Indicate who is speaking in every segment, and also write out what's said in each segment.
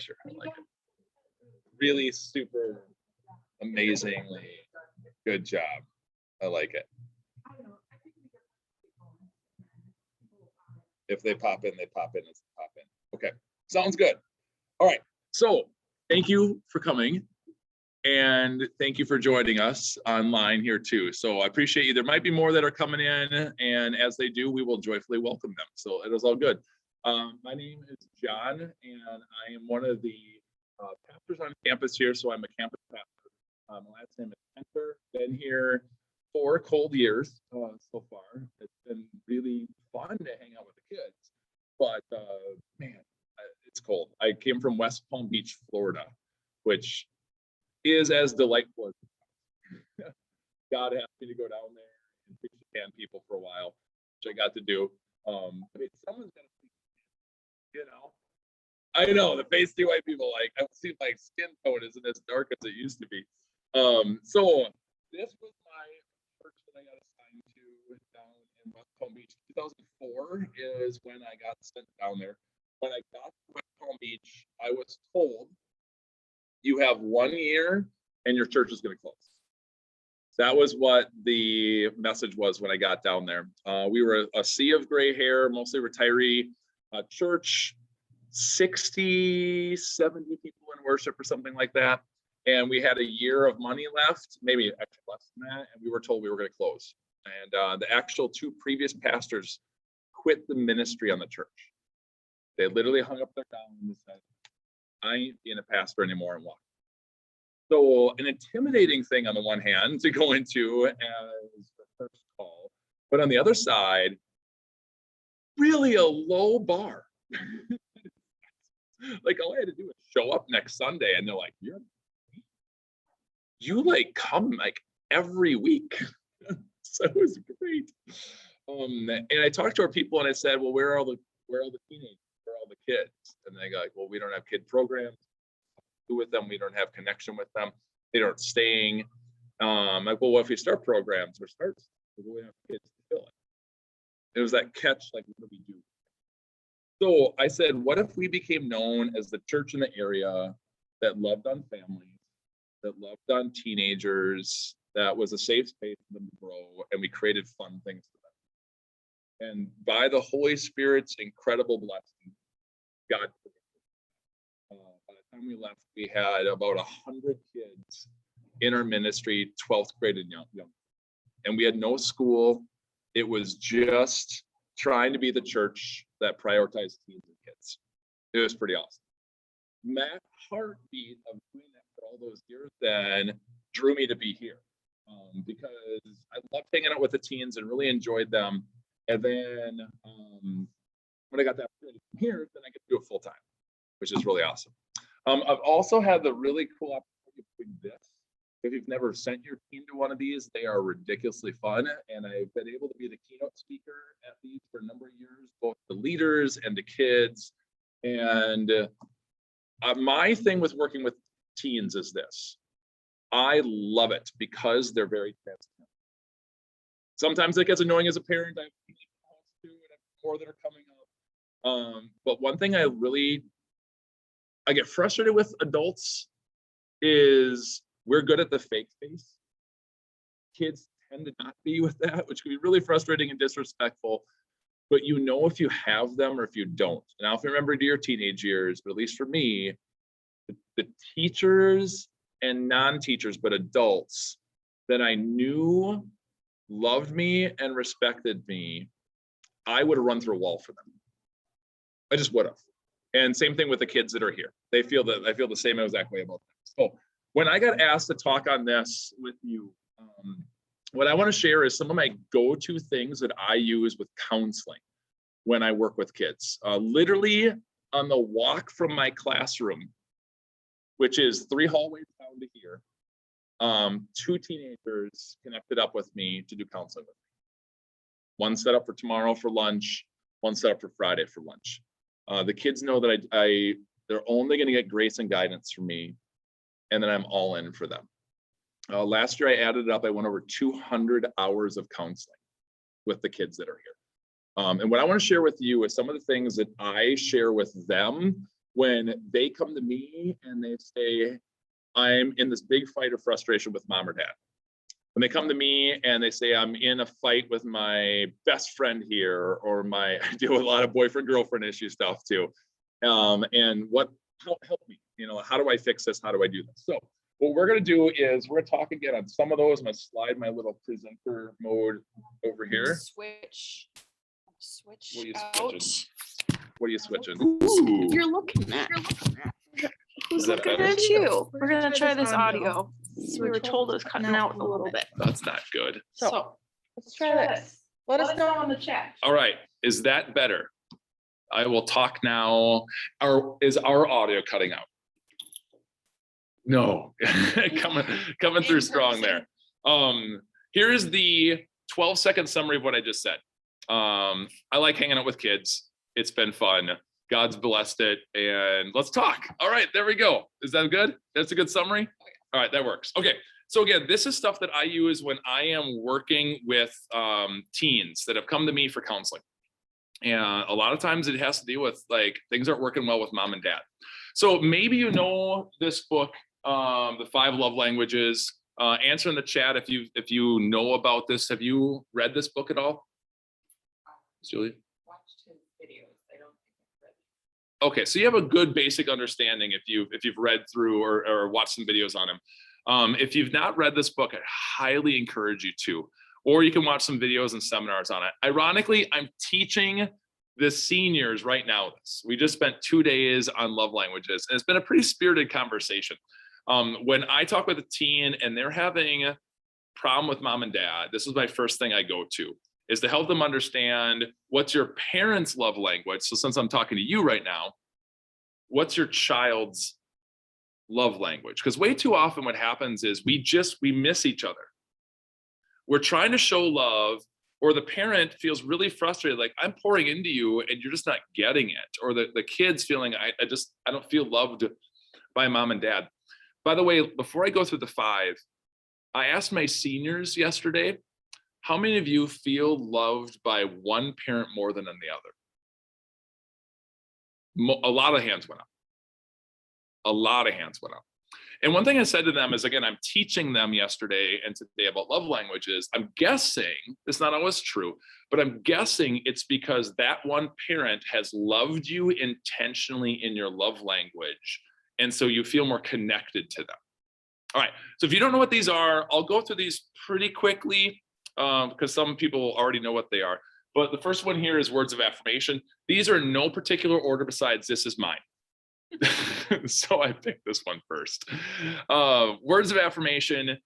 Speaker 1: pressure. I like it. Really super amazingly good job. I like it. If they pop in, they pop in. Let's pop in. Okay, sounds good. All right, so thank you for coming. And thank you for joining us online here too. So I appreciate you. There might be more that are coming in, and as they do, we will joyfully welcome them. So it is all good. My name is John, and I am one of the pastors on campus here. So I'm a campus pastor. My last name is Hunter. Been here 4 cold years so far. It's been really fun to hang out with the kids, but man, it's cold. I came from West Palm Beach, Florida, which is as delightful as God asked me to go down there and preach to can people for a while, which I got to do. I mean, someone's gonna speak, you know. I know the pasty white people, like, I see my skin tone isn't as dark as it used to be. So this was my church that I got assigned to down in West Palm Beach. 2004 is when I got sent down there. When I got to West Palm Beach, I was told, you have 1 year and your church is going to close. That was what the message was when I got down there. We were a sea of gray hair, mostly retiree church, 60, 70 people in worship or something like that. And we had a year of money left, maybe actually less than that. And we were told we were going to close. And the actual 2 previous pastors quit the ministry on the church. They literally hung up their gowns and said, I ain't being a pastor anymore, and walk. So an intimidating thing on the one hand to go into as the first call, but on the other side, really a low bar. Like all I had to do was show up next Sunday, and they're like, you like come like every week. So it was great. And I talked to our people and I said, well, where are all the teenagers? Where are all the kids? And they go like, well, we don't have kid programs with them. We don't have connection with them. They aren't staying. Like, well, what if we start programs or starts? We have kids to fill it. It was that catch, like, what do we do? So I said, what if we became known as the church in the area that loved on families, that loved on teenagers, that was a safe space for them to grow, and we created fun things for them. And by the Holy Spirit's incredible blessing, God, by the time we left, we had about 100 kids in our ministry, 12th grade and young. And we had no school. It was just trying to be the church that prioritized teens and kids. It was pretty awesome. That heartbeat of doing that for all those years then drew me to be here. Because I loved hanging out with the teens and really enjoyed them. And then when I got that opportunity from here, then I get to do it full time, which is really awesome. I've also had the really cool opportunity of doing this. If you've never sent your teen to one of these, they are ridiculously fun. And I've been able to be the keynote speaker at these for a number of years, both to leaders and to kids. And my thing with working with teens is this. I love it because they're very transparent. Sometimes it gets annoying as a parent. I have teenage calls too, and I have more that are coming up. But one thing I get frustrated with adults is we're good at the fake face. Kids tend to not be with that, which can be really frustrating and disrespectful. But you know if you have them or if you don't. And I'll remember to your teenage years, but at least for me, the teachers and non-teachers, but adults that I knew loved me and respected me, I would have run through a wall for them. I just would have. And same thing with the kids that are here. I feel the same exact way about them. So when I got asked to talk on this with you, what I want to share is some of my go-to things that I use with counseling when I work with kids. Literally on the walk from my classroom, which is 3 hallways down to here, 2 teenagers connected up with me to do counseling with me. One set up for tomorrow for lunch, one set up for Friday for lunch. The kids know that they're only going to get grace and guidance from me, and then I'm all in for them. Last year I added it up. I went over 200 hours of counseling with the kids that are here. And what I want to share with you is some of the things that I share with them when they come to me and they say, I'm in this big fight of frustration with mom or dad. When they come to me and they say, I'm in a fight with my best friend here, or I deal with a lot of boyfriend, girlfriend issue stuff too. And help me, how do I fix this? How do I do this? So what we're going to do is we're going to talk again on some of those. I'm going to slide my little presenter mode over here.
Speaker 2: Switch
Speaker 1: What are you
Speaker 2: out.
Speaker 1: switching? What are you switching?
Speaker 2: Ooh. You're looking at.
Speaker 1: Is that
Speaker 2: Looking
Speaker 1: better?
Speaker 2: at you. We're gonna try this audio. We were told it was cutting out a little bit.
Speaker 1: That's not good.
Speaker 2: So let's try this. Let us know in the chat.
Speaker 1: All right. Is that better? I will talk now. Is our audio cutting out? No. coming through strong there. Here is the 12-second summary of what I just said. I like hanging out with kids. It's been fun. God's blessed it, and let's talk. All right, there we go. Is that good? That's a good summary? All right, that works. Okay, so again, this is stuff that I use when I am working with teens that have come to me for counseling. And a lot of times it has to deal with like things aren't working well with mom and dad. So maybe you know this book, The 5 Love Languages. Answer in the chat if you know about this. Have you read this book at all? Julie?
Speaker 2: Watched his videos. I don't think I've read it.
Speaker 1: Okay, so you have a good basic understanding if you've read through or watched some videos on him. If you've not read this book, I highly encourage you to, or you can watch some videos and seminars on it. Ironically, I'm teaching the seniors right now this. We just spent 2 days on love languages, and it's been a pretty spirited conversation. When I talk with a teen and they're having a problem with mom and dad, this is my first thing I go to, is to help them understand what's your parents' love language. So since I'm talking to you right now, what's your child's love language? Because way too often what happens is we miss each other. We're trying to show love, or the parent feels really frustrated, like I'm pouring into you and you're just not getting it. Or the kid's feeling, I don't feel loved by mom and dad. By the way, before I go through the 5, I asked my seniors yesterday, how many of you feel loved by one parent more than the other? A lot of hands went up. A lot of hands went up. And one thing I said to them is, again, I'm teaching them yesterday and today about love languages. I'm guessing, it's not always true, but I'm guessing it's because that one parent has loved you intentionally in your love language. And so you feel more connected to them. All right, so if you don't know what these are, I'll go through these pretty quickly because some people already know what they are. But the first one here is words of affirmation. These are in no particular order besides this is mine. So I picked this one first. Words of affirmation,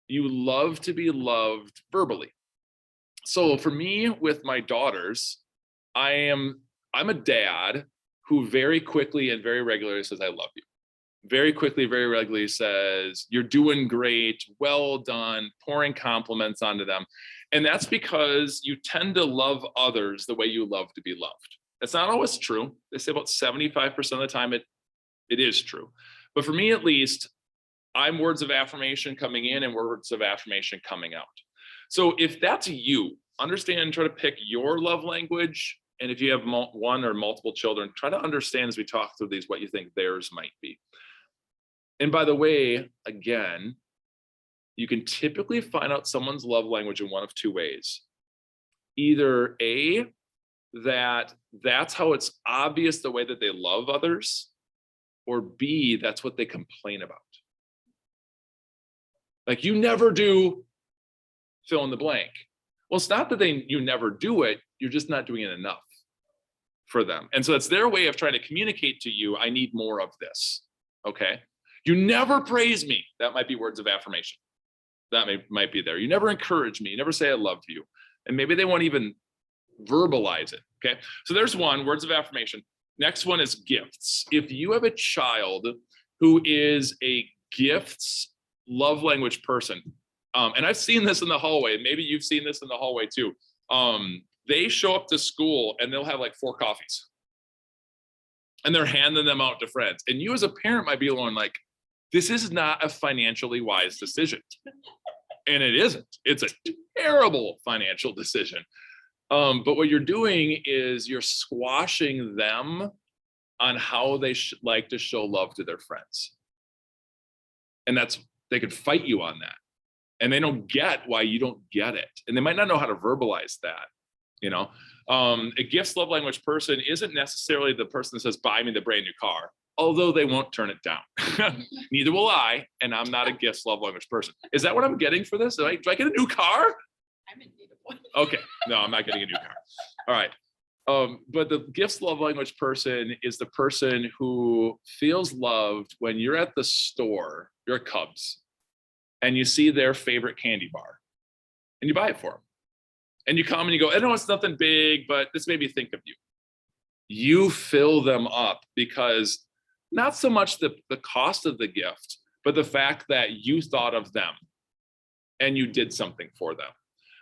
Speaker 1: you love to be loved verbally. So for me, with my daughters, I'm a dad who very quickly and very regularly says, I love you. Very quickly, very regularly says, you're doing great, well done, pouring compliments onto them. And that's because you tend to love others the way you love to be loved. It's not always true. They say about 75% of the time it is true. But for me, at least, I'm words of affirmation coming in and words of affirmation coming out. So if that's you, understand and try to pick your love language. And if you have one or multiple children, try to understand as we talk through these what you think theirs might be. And by the way, again, you can typically find out someone's love language in one of 2 ways. Either A, that's how it's obvious the way that they love others, or B, that's what they complain about. Like, you never do fill in the blank. Well, it's not that you never do it, you're just not doing it enough for them. And so it's their way of trying to communicate to you, I need more of this, okay? You never praise me. That might be words of affirmation. That might be there. You never encourage me. You never say I love you. And maybe they won't even verbalize it, okay? So there's one, words of affirmation. Next one is gifts. If you have a child who is a gifts love language person, and I've seen this in the hallway, maybe you've seen this in the hallway too. They show up to school and they'll have like 4 coffees. And they're handing them out to friends. And you as a parent might be going like, this is not a financially wise decision. And it isn't. It's a terrible financial decision. But what you're doing is you're squashing them on how they like to show love to their friends. And they could fight you on that. And they don't get why you don't get it. And they might not know how to verbalize that, A gifts love language person isn't necessarily the person that says, buy me the brand new car, although they won't turn it down. Neither will I, and I'm not a gifts love language person. Is that what I'm getting for this? Do I get a new car?
Speaker 3: I'm in need of one.
Speaker 1: Okay, no, I'm not getting a new car. All right. But the gifts love language person is the person who feels loved when you're at the store, you're at Cubs, and you see their favorite candy bar, and you buy it for them. And you come and you go, I know it's nothing big, but this made me think of you. You fill them up because not so much the cost of the gift, but the fact that you thought of them and you did something for them.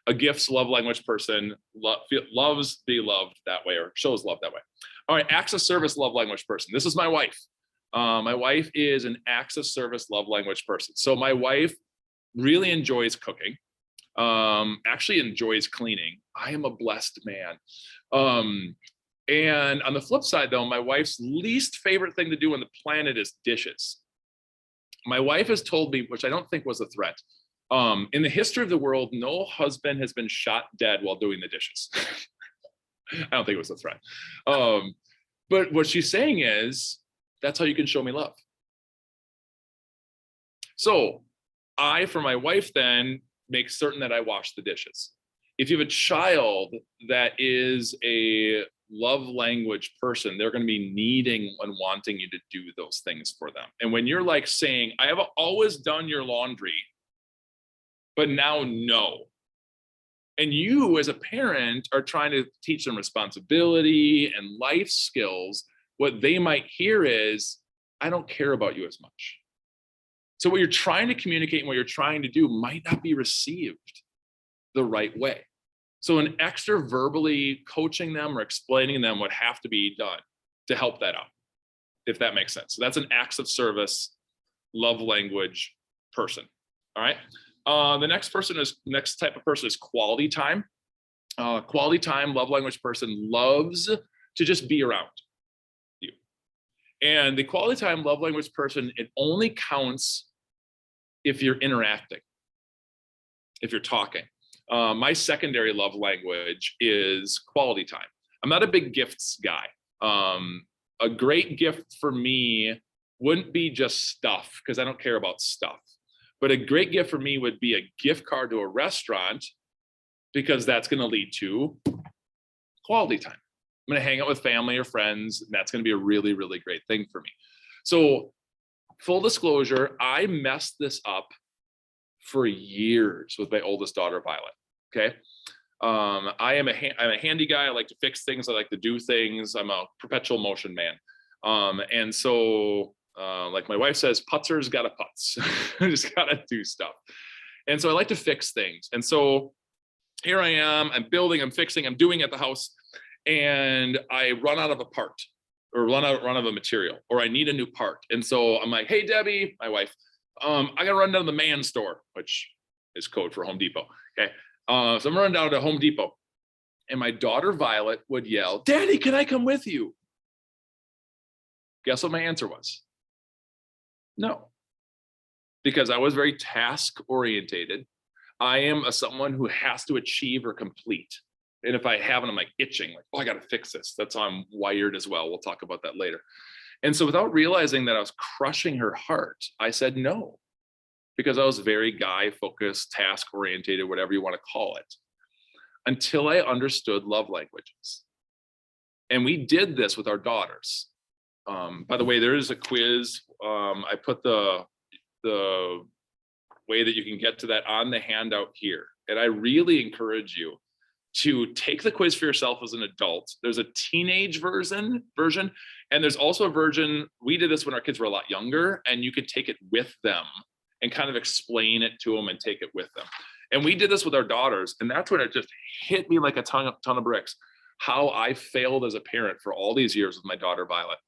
Speaker 1: A gifts love language person loves be loved that way, or shows love that way. All right, acts of service love language person. This is my wife. My wife is an acts of service love language person. So my wife really enjoys cooking, actually enjoys cleaning. I am a blessed man. And on the flip side though, my wife's least favorite thing to do on the planet is dishes. My wife has told me, which I don't think was a threat, in the history of the world, no husband has been shot dead while doing the dishes. I don't think it was a threat. But what she's saying is, that's how you can show me love. So I, for my wife then, make certain that I wash the dishes. If you have a child that is a love language person, they're going to be needing and wanting you to do those things for them. And when you're like saying, I have always done your laundry, but now no. And you as a parent are trying to teach them responsibility and life skills. What they might hear is, I don't care about you as much. So what you're trying to communicate and what you're trying to do might not be received the right way. So an extra verbally coaching them or explaining them would have to be done to help that out, if that makes sense. So that's an acts of service, love language person. All right. The next type of person is quality time. Quality time, love language person loves to just be around you. And the quality time, love language person, it only counts if you're interacting, if you're talking. My secondary love language is quality time. I'm not a big gifts guy. A great gift for me wouldn't be just stuff, because I don't care about stuff. But a great gift for me would be a gift card to a restaurant, because that's going to lead to quality time. I'm going to hang out with family or friends, and that's going to be a really, really great thing for me. So full disclosure, I messed this up for years with my oldest daughter, Violet. Okay. I'm a handy guy. I like to fix things. I like to do things. I'm a perpetual motion man. And so like my wife says, putzer's got to putz. I just got to do stuff. And so I like to fix things. And so here I am, I'm building, I'm fixing, I'm doing at the house, and I run out of a part, or run out of a material, or I need a new part. And so I'm like, hey, Debbie, my wife, I got to run down to the man store, which is code for Home Depot. Okay. So I'm running down to Home Depot, and my daughter Violet would yell, Daddy, can I come with you? Guess what my answer was? No, because I was very task orientated. I am someone who has to achieve or complete. And if I haven't, I'm like itching, like, oh, I got to fix this. That's how I'm wired as well. We'll talk about that later. And so without realizing that I was crushing her heart, I said no, because I was very guy focused, task orientated, whatever you want to call it, until I understood love languages. And we did this with our daughters. By the way, there is a quiz. I put the way that you can get to that on the handout here. And I really encourage you to take the quiz for yourself as an adult. There's a teenage version, and there's also a version, we did this when our kids were a lot younger, and you could take it with them and kind of explain it to them and take it with them. And we did this with our daughters, and that's when it just hit me like a ton of bricks, how I failed as a parent for all these years with my daughter, Violet,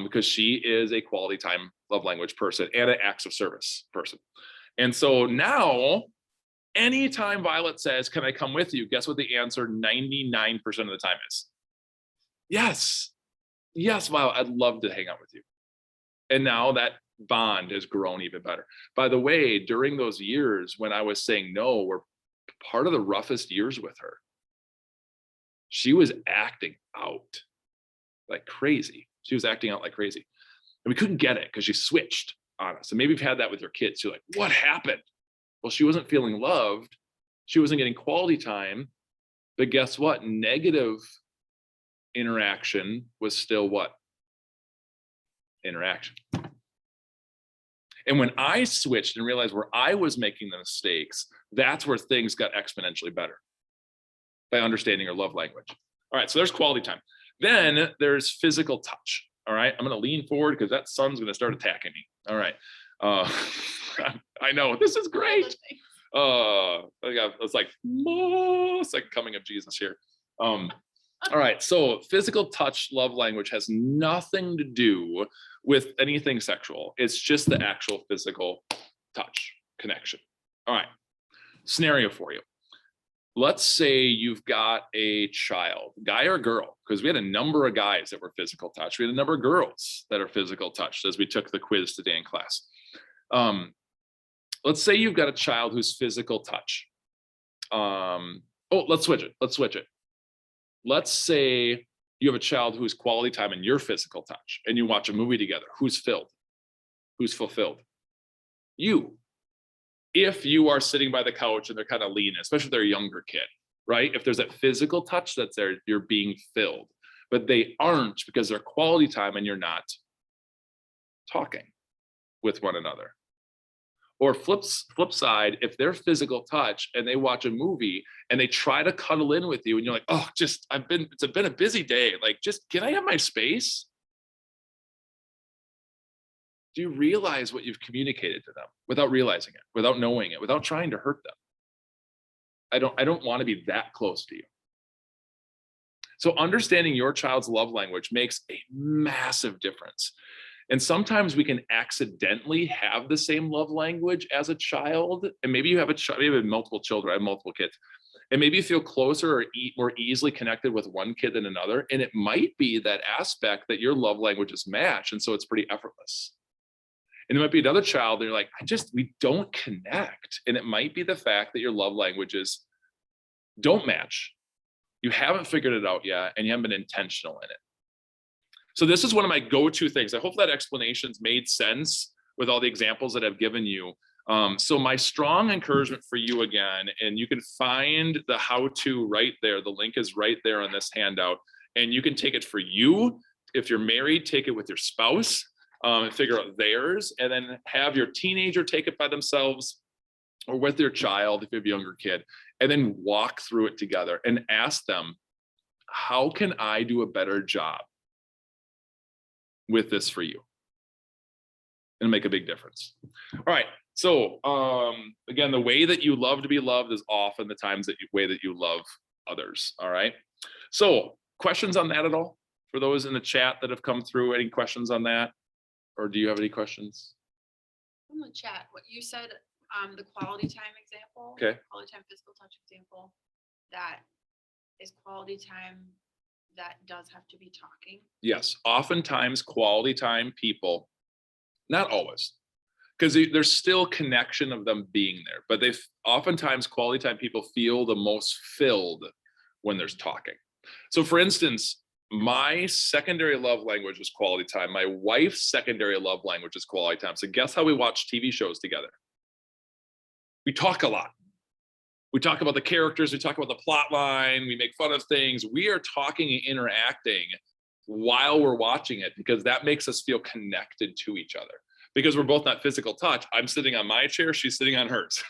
Speaker 1: because she is a quality time love language person and an acts of service person. And so now, anytime Violet says, can I come with you? Guess what the answer 99% of the time is? Yes. yes, wow, I'd love to hang out with you. And now that bond has grown even better. By the way, during those years when I was saying no, were part of the roughest years with her. She was acting out like crazy. She was acting out like crazy. And we couldn't get it because she switched on us. And maybe you've had that with your kids. You're like, what happened? Well, she wasn't feeling loved. She wasn't getting quality time. But guess what? Negative interaction was still what? Interaction. And when I switched and realized where I was making the mistakes, that's where things got exponentially better by understanding your love language. All right, so there's quality time. Then there's physical touch. All right, I'm going to lean forward because that sun's going to start attacking me. All right. I know, this is great. It's like second coming of Jesus here. All right, so physical touch love language has nothing to do with anything sexual. It's just the actual physical touch connection. All right, scenario for you. Let's say you've got a child, guy or girl, because we had a number of guys that were physical touch. We had a number of girls that are physical touch as we took the quiz today in class. Let's say you've got a child who's physical touch. Let's switch it. Let's say you have a child who's quality time and you're physical touch and you watch a movie together. Who's filled? Who's fulfilled? You. If you are sitting by the couch and they're kind of leaning, especially if they're a younger kid, right? If there's that physical touch that's there, you're being filled. But they aren't because they're quality time and you're not talking with one another. Or flip side, if they're physical touch and they watch a movie and they try to cuddle in with you and you're like, oh, it's been a busy day. Like, just, can I have my space? Do you realize what you've communicated to them without realizing it, without knowing it, without trying to hurt them? I don't want to be that close to you. So understanding your child's love language makes a massive difference. And sometimes we can accidentally have the same love language as a child. And maybe you have maybe you have multiple children, I have multiple kids. And maybe you feel closer or more easily connected with one kid than another. And it might be that aspect that your love languages match. And so it's pretty effortless. And there might be another child that you're like, we don't connect. And it might be the fact that your love languages don't match. You haven't figured it out yet, and you haven't been intentional in it. So this is one of my go-to things. I hope that explanation's made sense with all the examples that I've given you. So my strong encouragement for you again, and you can find the how-to right there. The link is right there on this handout. And you can take it for you. If you're married, take it with your spouse. And figure out theirs, and then have your teenager take it by themselves or with their child if you have a younger kid, and then walk through it together and ask them, how can I do a better job with this for you? And make a big difference. All right, so again, the way that you love to be loved is often the way that you love others. All right, so questions on that at all? For those in the chat that have come through, any questions on that? Or do you have any questions?
Speaker 3: From the chat, what you said, the quality time example,
Speaker 1: Okay.
Speaker 3: Quality time physical touch example, that is quality time that does have to be talking.
Speaker 1: Yes, oftentimes quality time people, not always, because there's still connection of them being there, but oftentimes quality time people feel the most filled when there's talking. So for instance, my secondary love language is quality time. My wife's secondary love language is quality time. So guess how we watch TV shows together? We talk a lot. We talk about the characters. We talk about the plot line. We make fun of things. We are talking and interacting while we're watching it because that makes us feel connected to each other. Because we're both not physical touch. I'm sitting on my chair. She's sitting on hers.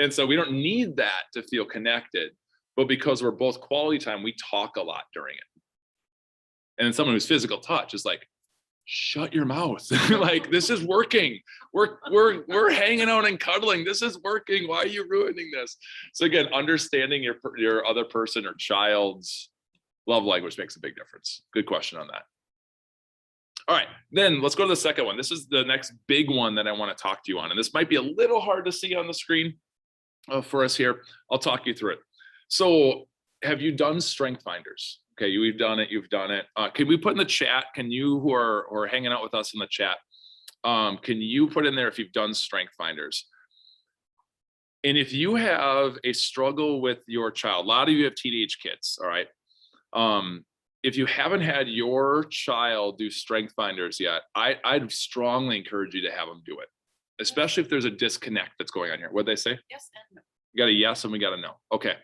Speaker 1: And so we don't need that to feel connected. But because we're both quality time, we talk a lot during it. And then someone who's physical touch is like, shut your mouth. Like, this is working. We're hanging out and cuddling. This is working. Why are you ruining this? So again, understanding your other person or child's love language makes a big difference. Good question on that. All right, then let's go to the second one. This is the next big one that I want to talk to you on. And this might be a little hard to see on the screen for us here. I'll talk you through it. So have you done strength finders? Okay, you've done it. You've done it. Can we put in the chat? Can you who are hanging out with us in the chat? Can you put in there if you've done strength finders? And if you have a struggle with your child, a lot of you have teenage kids, all right? If you haven't had your child do strength finders yet, I'd strongly encourage you to have them do it, especially if there's a disconnect that's going on here. What'd they say?
Speaker 3: Yes and no.
Speaker 1: You got a yes and we got a no. Okay.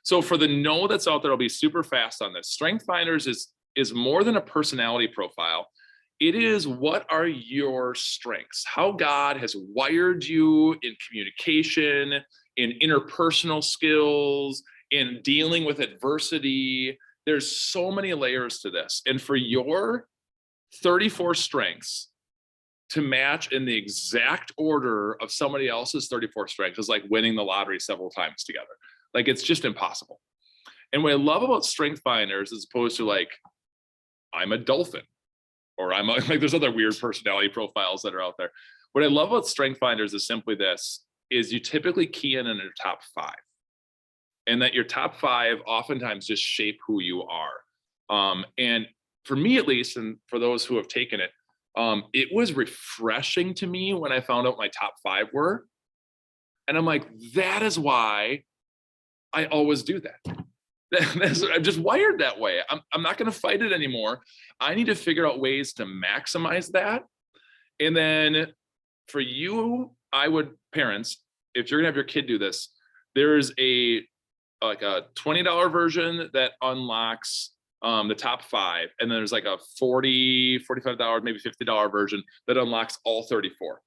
Speaker 1: So for the no that's out there, I'll be super fast on this. Strength finders is more than a personality profile. It is, what are your strengths? How God has wired you in communication, in interpersonal skills, in dealing with adversity. There's so many layers to this. And for your 34 strengths to match in the exact order of somebody else's 34 strengths is like winning the lottery several times together. Like, it's just impossible. And what I love about strength finders, as opposed to like, I'm a dolphin, or I'm like, there's other weird personality profiles that are out there. What I love about strength finders is simply this, is you typically key in your top 5. And that your top 5 oftentimes just shape who you are. And for me, at least, and for those who have taken it, it was refreshing to me when I found out my top 5 were. And I'm like, that is why I always do that. I'm just wired that way. I'm not going to fight it anymore. I need to figure out ways to maximize that. And then for you, parents, if you're going to have your kid do this, there's a $20 version that unlocks the top 5. And then there's like a $40, $45, maybe $50 version that unlocks all 34.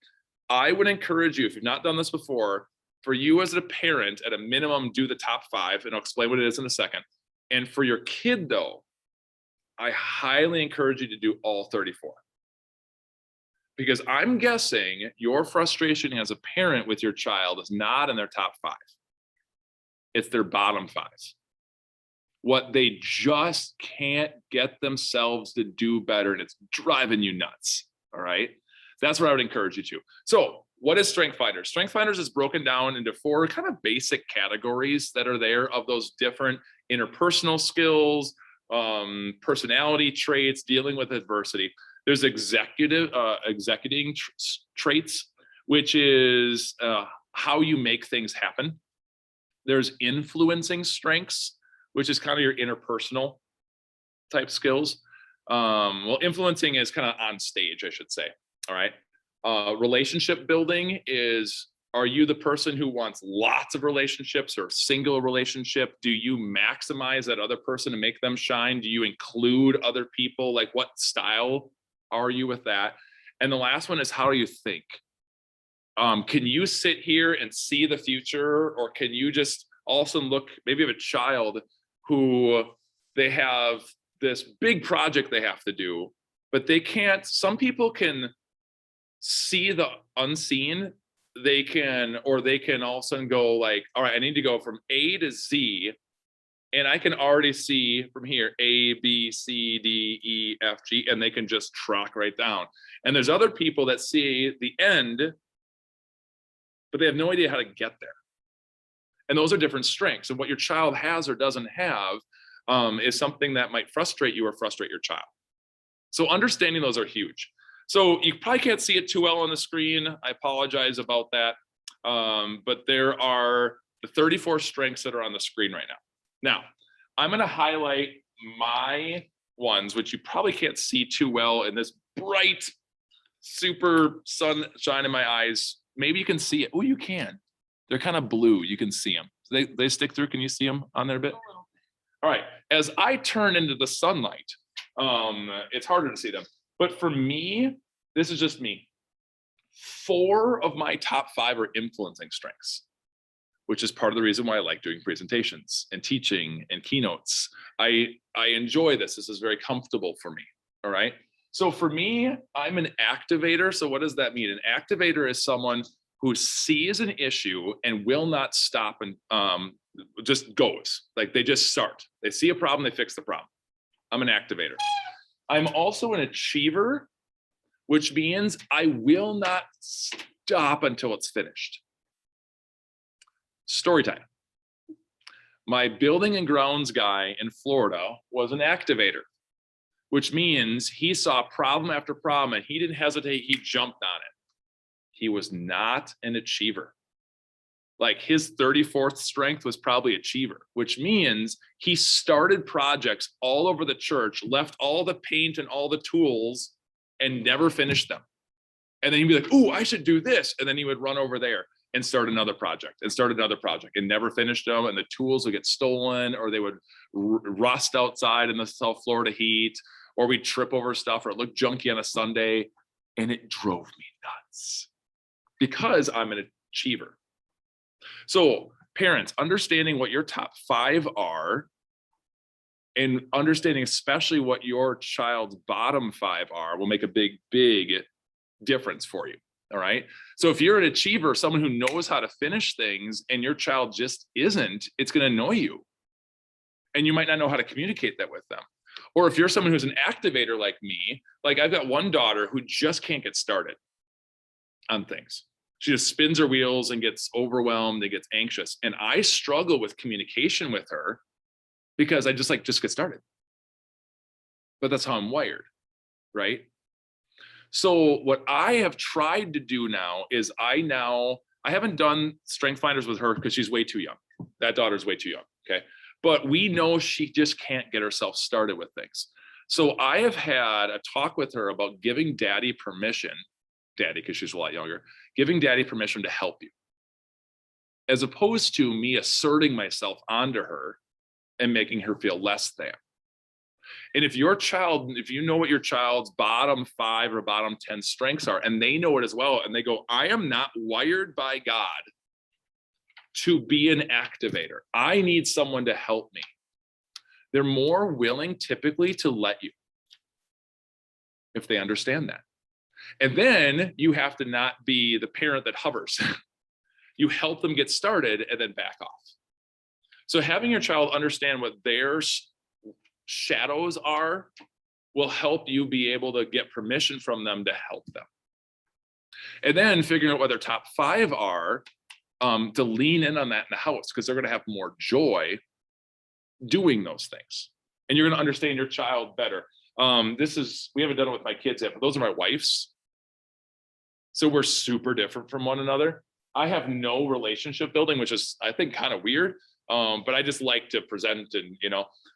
Speaker 1: I would encourage you, if you've not done this before, for you as a parent, at a minimum, do the top 5, and I'll explain what it is in a second. And for your kid, though, I highly encourage you to do all 34. Because I'm guessing your frustration as a parent with your child is not in their top 5. It's their bottom 5. What they just can't get themselves to do better, and it's driving you nuts, all right? That's what I would encourage you to. So what is Strength Finders? Strength Finders is broken down into 4 kind of basic categories that are there of those different interpersonal skills, personality traits, dealing with adversity. There's executing traits, which is how you make things happen. There's influencing strengths, which is kind of your interpersonal type skills. Well, influencing is kind of on stage, I should say. All right. Relationship building is, are you the person who wants lots of relationships or single relationship? Do you maximize that other person to make them shine? Do you include other people? Like, what style are you with that? And the last one is, how do you think? Can you sit here and see the future, or can you just also look, maybe of a child who they have this big project they have to do, but they can't, some people can see the unseen. They can all of a sudden go like, all right, I need to go from A to Z. And I can already see from here, A, B, C, D, E, F, G, and they can just truck right down. And there's other people that see the end, but they have no idea how to get there. And those are different strengths. And what your child has or doesn't have is something that might frustrate you or frustrate your child. So understanding those are huge. So you probably can't see it too well on the screen. I apologize about that. But there are the 34 strengths that are on the screen right now. Now, I'm going to highlight my ones, which you probably can't see too well in this bright, super sunshine in my eyes. Maybe you can see it. Oh, you can. They're kind of blue. You can see them. They stick through. Can you see them on there a bit? All right. As I turn into the sunlight, it's harder to see them. But for me, this is just me. 4 of my top 5 are influencing strengths, which is part of the reason why I like doing presentations and teaching and keynotes. I enjoy this. This is very comfortable for me. All right. So for me, I'm an activator. So what does that mean? An activator is someone who sees an issue and will not stop and just goes. Like, they just start. They see a problem, they fix the problem. I'm an activator. I'm also an achiever, which means I will not stop until it's finished. Story time. My building and grounds guy in Florida was an activator, which means he saw problem after problem and he didn't hesitate. He jumped on it. He was not an achiever. Like his 34th strength was probably achiever, which means he started projects all over the church, left all the paint and all the tools and never finished them. And then he'd be like, "Ooh, I should do this." And then he would run over there and start another project and never finish them. And the tools would get stolen, or they would rust outside in the South Florida heat, or we'd trip over stuff, or it looked junky on a Sunday. And it drove me nuts because I'm an achiever. So parents, understanding what your top 5 are and understanding especially what your child's bottom 5 are will make a big, big difference for you. All right. So if you're an achiever, someone who knows how to finish things and your child just isn't, it's going to annoy you. And you might not know how to communicate that with them. Or if you're someone who's an activator like me, like I've got one daughter who just can't get started on things. She just spins her wheels and gets overwhelmed and gets anxious. And I struggle with communication with her because I just get started. But that's how I'm wired, right? So what I have tried to do now is I haven't done strength finders with her because she's way too young. That daughter's way too young, okay? But we know she just can't get herself started with things. So I have had a talk with her about giving daddy permission, because she's a lot younger, giving daddy permission to help you, as opposed to me asserting myself onto her and making her feel less than. And if you know what your child's bottom 5 or bottom 10 strengths are, and they know it as well, and they go, "I am not wired by God to be an activator. I need someone to help me." They're more willing typically to let you if they understand that. And then you have to not be the parent that hovers. You help them get started and then back off. So having your child understand what their shadows are will help you be able to get permission from them to help them. And then figuring out what their top 5 are, to lean in on that in the house, because they're going to have more joy doing those things. And you're going to understand your child better. We haven't done it with my kids yet, but those are my wife's. So we're super different from one another. I have no relationship building, which is, I think, kind of weird. But I just like to present and,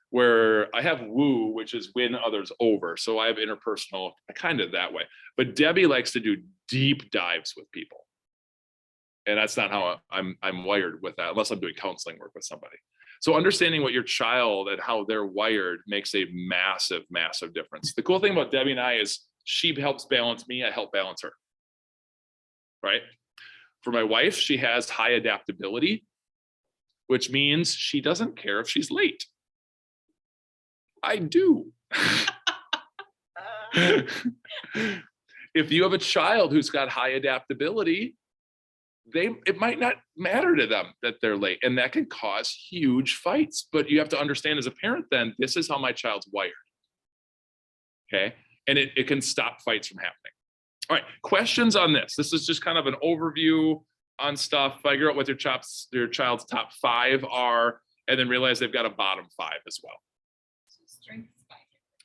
Speaker 1: where I have woo, which is win others over. So I have interpersonal kind of that way. But Debbie likes to do deep dives with people. And that's not how I'm wired with that, unless I'm doing counseling work with somebody. So understanding what your child and how they're wired makes a massive, massive difference. The cool thing about Debbie and I is she helps balance me, I help balance her. Right? For my wife, she has high adaptability, which means she doesn't care if she's late. I do. If you have a child who's got high adaptability, it might not matter to them that they're late, and that can cause huge fights. But you have to understand as a parent, then, this is how my child's wired. Okay. And it can stop fights from happening. All right, questions on this? This is just kind of an overview on stuff. Figure out what your child's top 5 are, and then realize they've got a bottom 5 as well.
Speaker 4: So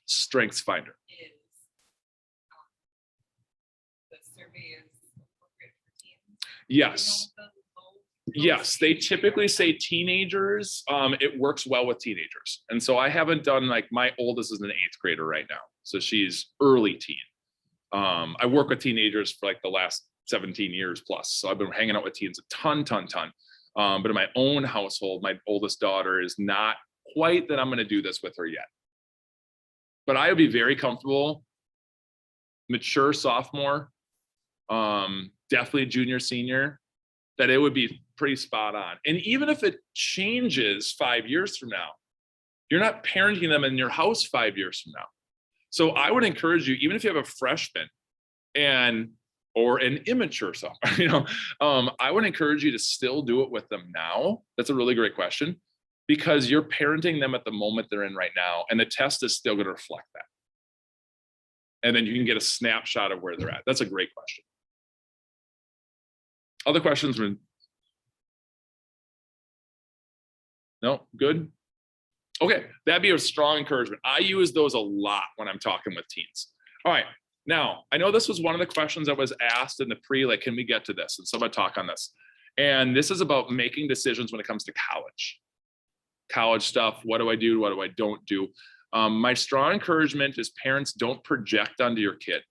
Speaker 1: Strengths Finder
Speaker 4: is the survey is appropriate for teens.
Speaker 1: Yes. Yes, they typically say teenagers. It works well with teenagers. And so I haven't done, my oldest is an 8th grader right now. So she's early teen. I work with teenagers for the last 17 years plus. So I've been hanging out with teens a ton. But in my own household, my oldest daughter is not quite that I'm going to do this with her yet. But I would be very comfortable, mature sophomore, definitely junior, senior, that it would be pretty spot on. And even if it changes 5 years from now, you're not parenting them in your house 5 years from now. So I would encourage you, even if you have a freshman or an immature sophomore, I would encourage you to still do it with them now. That's a really great question, because you're parenting them at the moment they're in right now, and the test is still going to reflect that. And then you can get a snapshot of where they're at. That's a great question. Other questions? No, good. Okay, that'd be a strong encouragement. I use those a lot when I'm talking with teens. All right, now I know this was one of the questions that was asked in the pre, like, can we get to this? And so I'm gonna talk on this. And this is about making decisions when it comes to college stuff. What do I do? What do I don't do? My strong encouragement is parents don't project onto your kid.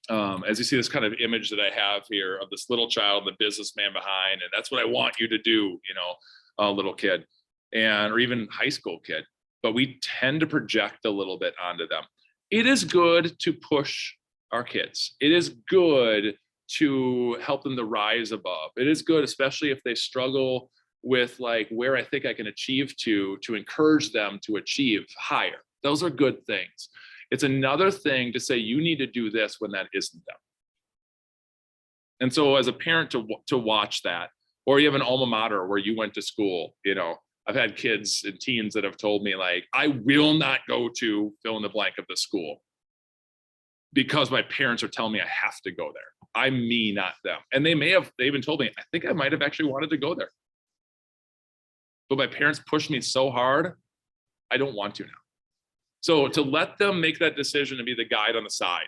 Speaker 1: As you see this kind of image that I have here of this little child, the businessman behind, and that's what I want you to do, you know, a little kid, and or even high school kid. But we tend to project a little bit onto them. It is good to push our kids. It is good to help them to rise above. It is good, especially if they struggle with like where I think I can achieve to encourage them to achieve higher. Those are good things. It's another thing to say you need to do this when that isn't them. And so as a parent to watch that, or you have an alma mater where you went to school, you know, I've had kids and teens that have told me like, I will not go to fill in the blank of the school because my parents are telling me I have to go there. I'm me, not them. And they even told me, I think I might have actually wanted to go there. But my parents pushed me so hard, I don't want to now. So to let them make that decision to be the guide on the side,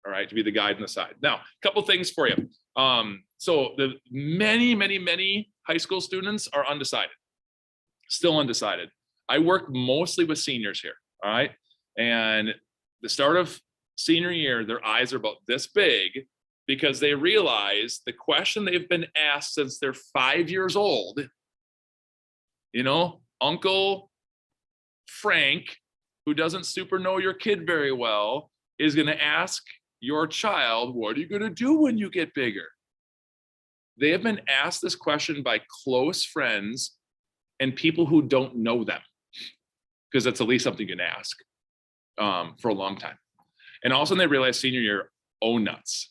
Speaker 1: all right, to be the guide on the side. Now, a couple things for you. So the many high school students are undecided, still undecided. I work mostly with seniors here, all right? And the start of senior year, their eyes are about this big because they realize the question they've been asked since they're 5 years old, you know, Uncle Frank, who doesn't super know your kid very well, is going to ask your child, what are you going to do when you get bigger? They have been asked this question by close friends and people who don't know them, because that's at least something you can ask for a long time. And all of a sudden they realize senior year, oh nuts.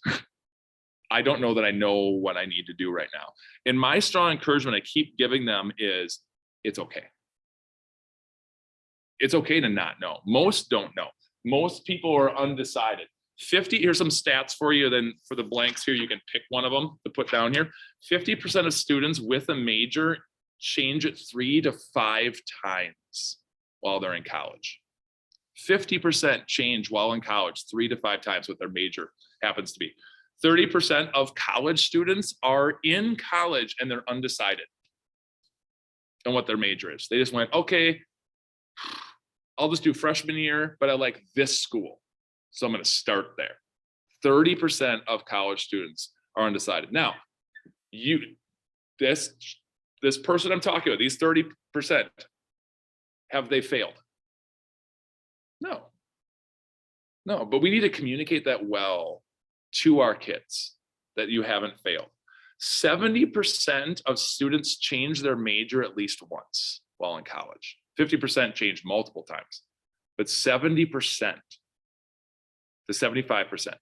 Speaker 1: I don't know that I know what I need to do right now. And my strong encouragement I keep giving them is, it's okay. It's okay to not know. Most don't know. Most people are undecided. Here's some stats for you. Then for the blanks here, you can pick one of them to put down here. 50% of students with a major change it 3 to 5 times while they're in college. 50% change while in college 3 to 5 times what their major happens to be. 30% of college students are in college and they're undecided on what their major is. They just went, okay, I'll just do freshman year, but I like this school, so I'm going to start there. 30% of college students are undecided. Now, this person I'm talking about, these 30%, have they failed? No, but we need to communicate that well to our kids that you haven't failed. 70% of students change their major at least once while in college. 50% change multiple times, but 70% to 75%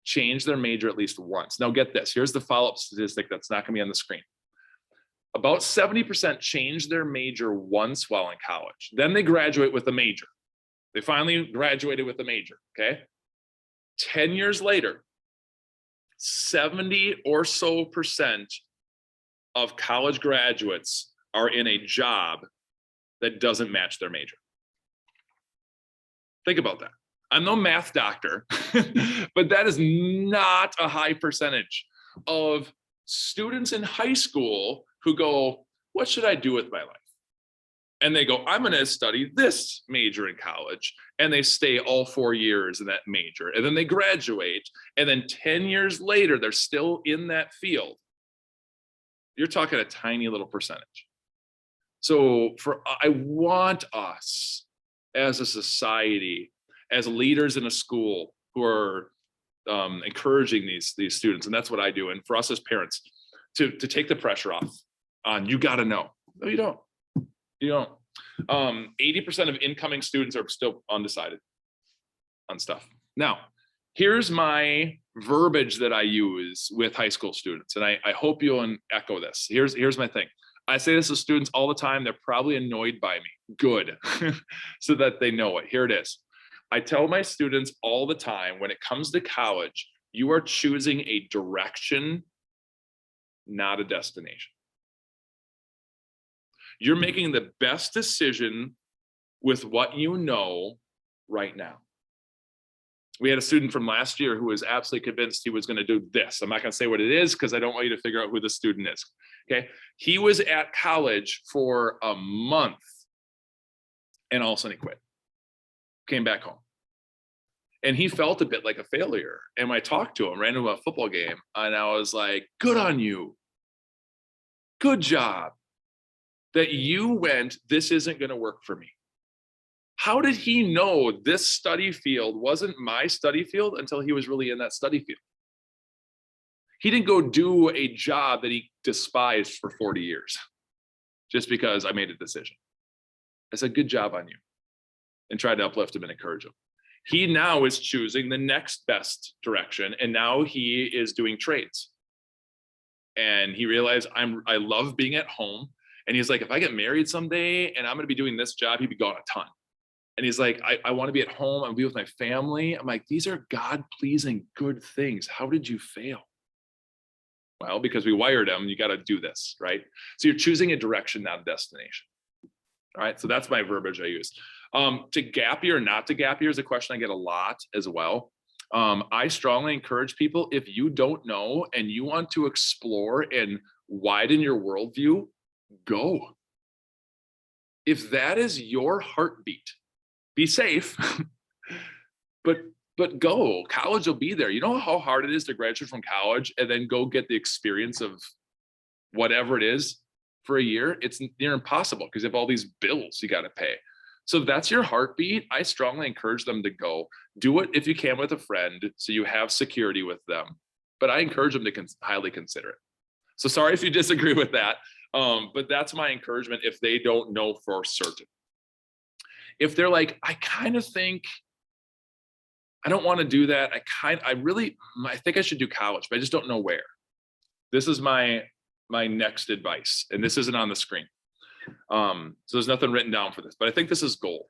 Speaker 1: change their major at least once. Now get this, here's the follow-up statistic that's not gonna be on the screen. About 70% change their major once while in college. Then they graduate with a major. They finally graduated with a major, okay? 10 years later, 70 or so percent of college graduates are in a job that doesn't match their major. Think about that. I'm no math doctor, but that is not a high percentage of students in high school who go, what should I do with my life? And they go, I'm going to study this major in college. And they stay all 4 years in that major. And then they graduate. And then 10 years later, they're still in that field. You're talking a tiny little percentage. So I want us as a society, as leaders in a school who are encouraging these students, and that's what I do. And for us as parents, to take the pressure off on, you got to know. No, you don't. You don't. 80% of incoming students are still undecided on stuff. Now, here's my verbiage that I use with high school students, and I hope you'll echo this. Here's my thing. I say this to students all the time. They're probably annoyed by me. Good. So that they know it. Here it is. I tell my students all the time, when it comes to college, you are choosing a direction, not a destination. You're making the best decision with what you know right now. We had a student from last year who was absolutely convinced he was going to do this. I'm not going to say what it is because I don't want you to figure out who the student is. Okay. He was at college for a month and all of a sudden he quit, came back home. And he felt a bit like a failure. And when I talked to him, ran to a football game, and I was like, good on you. Good job that you went, this isn't going to work for me. How did he know this study field wasn't my study field until he was really in that study field? He didn't go do a job that he despised for 40 years just because I made a decision. I said, good job on you, and tried to uplift him and encourage him. He now is choosing the next best direction, and now he is doing trades. And he realized I love being at home. And he's like, if I get married someday and I'm going to be doing this job, he'd be gone a ton. And he's like, I want to be at home. I want to be with my family. I'm like, these are God-pleasing good things. How did you fail? Well, because we wired him, you got to do this, right? So you're choosing a direction, not a destination. All right, so that's my verbiage I use. To gap year or not to gap year is a question I get a lot as well. I strongly encourage people, if you don't know and you want to explore and widen your worldview, go. If that is your heartbeat, be safe, but go. College will be there. You know how hard it is to graduate from college and then go get the experience of whatever it is for a year? It's near impossible because you have all these bills you got to pay. So if that's your heartbeat, I strongly encourage them to go. Do it if you can with a friend so you have security with them. But I encourage them to highly consider it. So sorry if you disagree with that, but that's my encouragement if they don't know for certain. If they're like, I kind of think I don't want to do that. I think I should do college, but I just don't know where. This is my next advice, and this isn't on the screen. So there's nothing written down for this, but I think this is gold.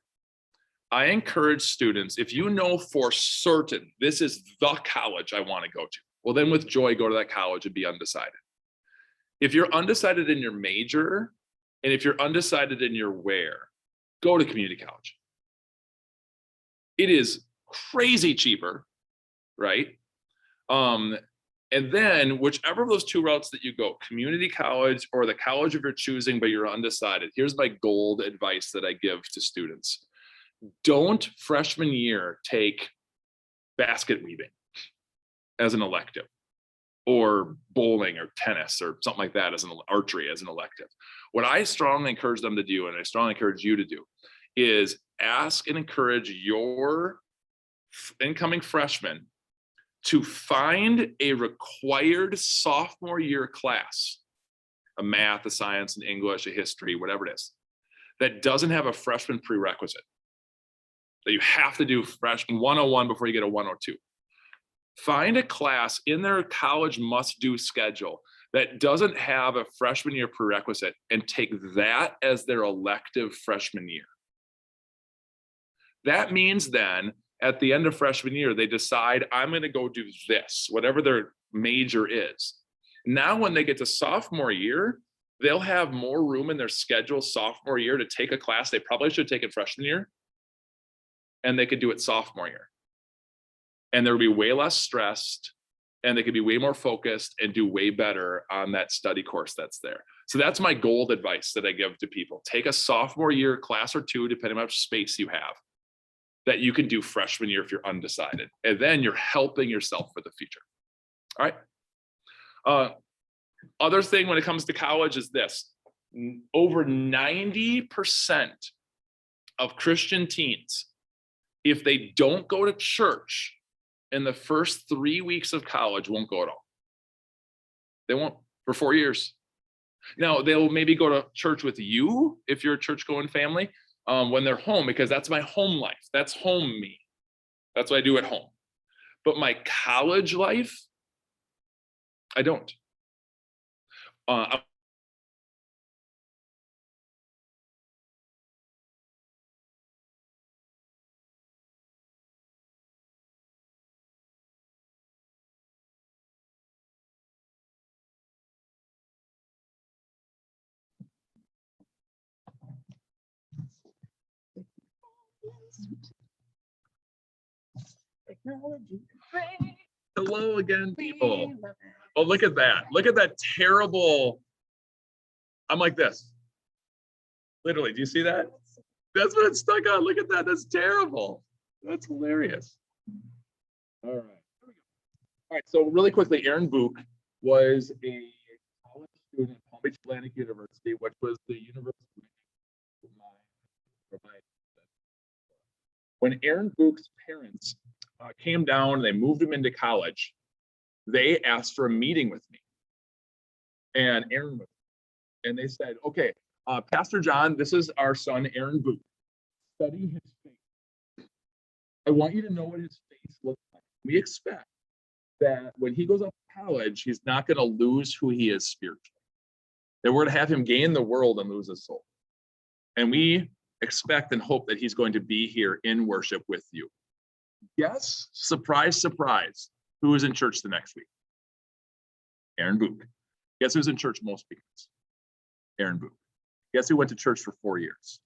Speaker 1: I encourage students, if you know for certain this is the college I want to go to, well, then with joy, go to that college and be undecided. If you're undecided in your major, and if you're undecided in your where, go to community college. It is crazy cheaper, right? And then whichever of those two routes that you go, community college or the college of your choosing, but you're undecided, here's my gold advice that I give to students. Don't freshman year take basket weaving as an elective, or bowling or tennis or something like that as an archery as an elective. What I strongly encourage them to do, and I strongly encourage you to do, is ask and encourage your incoming freshmen to find a required sophomore year class, a math, a science, an English, a history, whatever it is, that doesn't have a freshman prerequisite, that you have to do freshman 101 before you get a 102. Find a class in their college must-do schedule that doesn't have a freshman year prerequisite and take that as their elective freshman year. That means then at the end of freshman year, they decide, I'm going to go do this, whatever their major is. Now, when they get to sophomore year, they'll have more room in their schedule sophomore year to take a class they probably should take in freshman year, and they could do it sophomore year. And they'll be way less stressed, and they could be way more focused and do way better on that study course that's there. So that's my gold advice that I give to people. Take a sophomore year class or two, depending on how much space you have, that you can do freshman year if you're undecided. And then you're helping yourself for the future. All right. Other thing when it comes to college is this. Over 90% of Christian teens, if they don't go to church in the first 3 weeks of college, won't go at all. They won't for 4 years. Now, they'll maybe go to church with you if you're a church-going family, when they're home, because that's my home life. That's home me. That's what I do at home. But my college life, I don't. Hello again, people. Oh, look at that. Look at that terrible. I'm like this. Literally, do you see that? That's what it's stuck on. Look at that. That's terrible. That's hilarious. All right. Here we go. All right. So really quickly, Aaron Book was a college student at Palm Beach Atlantic University, which was the university. When Aaron Book's parents came down, they moved him into college, they asked for a meeting with me. And Aaron, and they said, okay, Pastor John, this is our son, Aaron Book. Study his face. I want you to know what his face looks like. We expect that when he goes off to college, he's not going to lose who he is spiritually. That we're going to have him gain the world and lose his soul. And we expect and hope that he's going to be here in worship with you. Yes, surprise, surprise. Who is in church the next week? Aaron Book. Guess who's in church most weekends? Aaron Book. Guess who went to church for 4 years?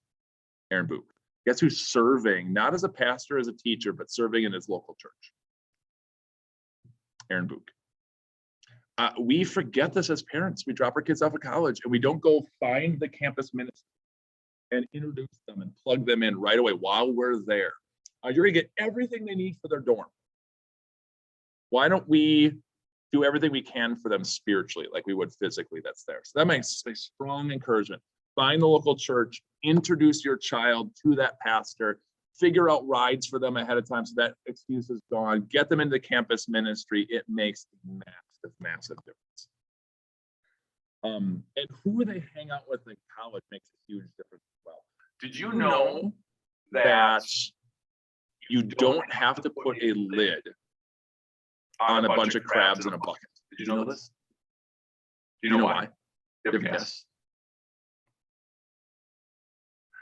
Speaker 1: Aaron Book. Guess who's serving, not as a pastor, as a teacher, but serving in his local church? Aaron Book. We forget this as parents. We drop our kids off of college and we don't go find the campus ministry and introduce them and plug them in right away while we're there. You're gonna get everything they need for their dorm. Why don't we do everything we can for them spiritually like we would physically that's there? So that makes a strong encouragement. Find the local church, introduce your child to that pastor, figure out rides for them ahead of time so that excuse is gone, get them into campus ministry. It makes massive, massive difference. And who they hang out with in college makes a huge difference as well. Did you know that you don't have to put a lid on a bunch of crabs in a bucket? Did you know this? Do you know why? You have a guess?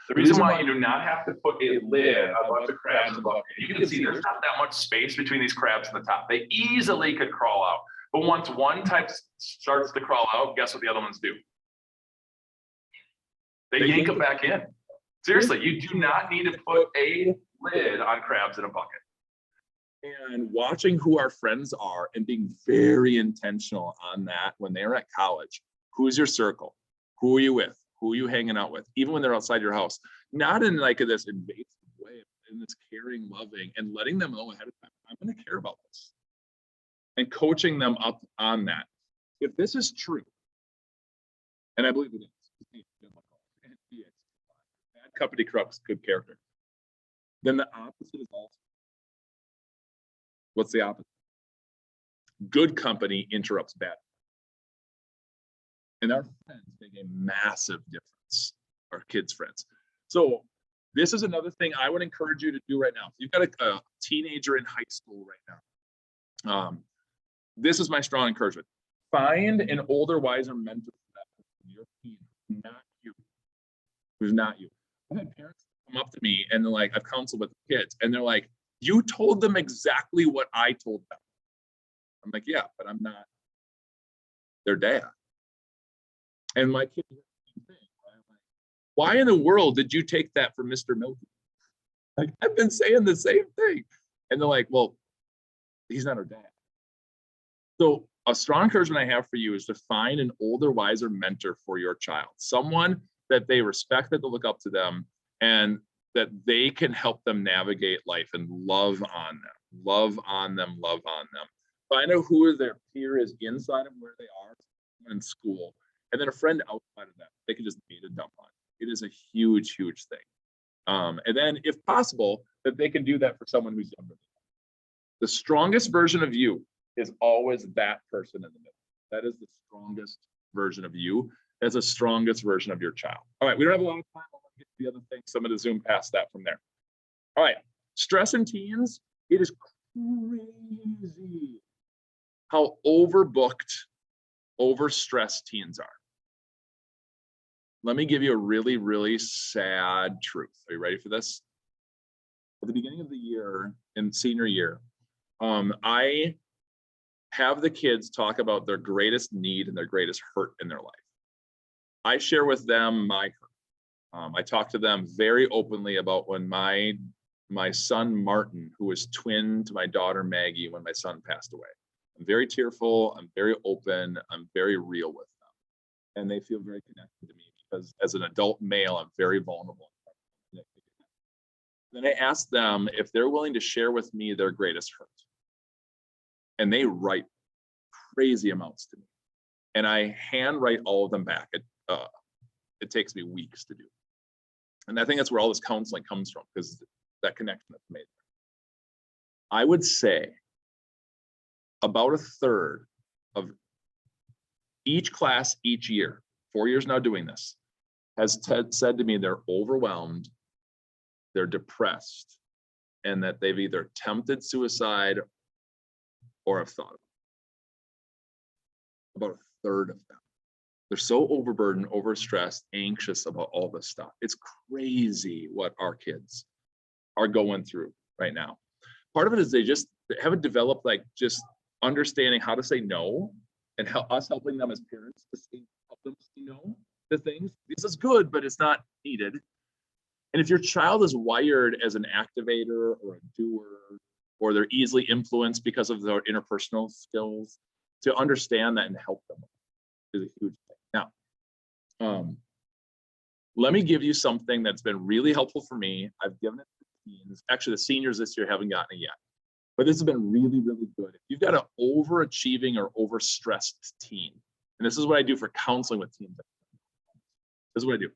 Speaker 1: The reason why you do not have to put a lid on a bunch of crabs in a bucket, you can see there's not that much space between these crabs and the top. They easily could crawl out. But once one type starts to crawl out, guess what the other ones do? They yank them back in. Seriously, you do not need to put a lid on crabs in a bucket. And watching who our friends are and being very intentional on that when they're at college. Who's your circle? Who are you with? Who are you hanging out with? Even when they're outside your house. Not in like this invasive way, but in this caring, loving, and letting them know ahead of time, I'm going to care about this. And coaching them up on that. If this is true, and I believe it is, bad company corrupts good character, then the opposite is also. What's the opposite? Good company interrupts bad. And our friends make a massive difference, our kids' friends. So this is another thing I would encourage you to do right now. If you've got a teenager in high school right now, this is my strong encouragement. Find an older, wiser mentor for that person, your teen, not you. Who's not you. I've had parents come up to me and they're like, I've counseled with kids, and they're like, you told them exactly what I told them. I'm like, yeah, but I'm not their dad. And my kids are the same thing. Right? Like, why in the world did you take that from Mr. Milky? Like, I've been saying the same thing. And they're like, well, he's not our dad. So a strong encouragement I have for you is to find an older, wiser mentor for your child. Someone that they respect, that they look up to them, and that they can help them navigate life and love on them, love on them, love on them. Find out who their peer is inside of where they are in school, and then a friend outside of that. They can just need a dump on. It is a huge, huge thing. And then if possible, that they can do that for someone who's younger. The strongest version of you is always that person in the middle. That is the strongest version of you. That's the strongest version of your child. All right, we don't have a lot of time. I'm gonna get to the other things. So I'm gonna zoom past that from there. All right, stress in teens. It is crazy how overbooked, overstressed teens are. Let me give you a really, really sad truth. Are you ready for this? At the beginning of the year, in senior year, I have the kids talk about their greatest need and their greatest hurt in their life. I share with them my hurt. I talk to them very openly about when my my son Martin, who was twin to my daughter Maggie when my son passed away. I'm very tearful, I'm very open, I'm very real with them. And they feel very connected to me because as an adult male, I'm very vulnerable. Then I asked them if they're willing to share with me their greatest hurt. And they write crazy amounts to me. And I handwrite all of them back. It takes me weeks to do. And I think that's where all this counseling comes from, because that connection that's made. I would say about a third of each class each year, 4 years now doing this, has said to me they're overwhelmed, they're depressed, and that they've either attempted suicide or have thought about a third of them. They're so overburdened, overstressed, anxious about all this stuff. It's crazy what our kids are going through right now. Part of it is they haven't developed like just understanding how to say no, and how us helping them as parents to help them say no to things. This is good, but it's not needed. And if your child is wired as an activator or a doer, or they're easily influenced because of their interpersonal skills, to understand that and help them is a huge thing. Now, let me give you something that's been really helpful for me. I've given it to teens. Actually, the seniors this year haven't gotten it yet, but this has been really, really good. If you've got an overachieving or overstressed teen, and this is what I do for counseling with teens. This is what I do.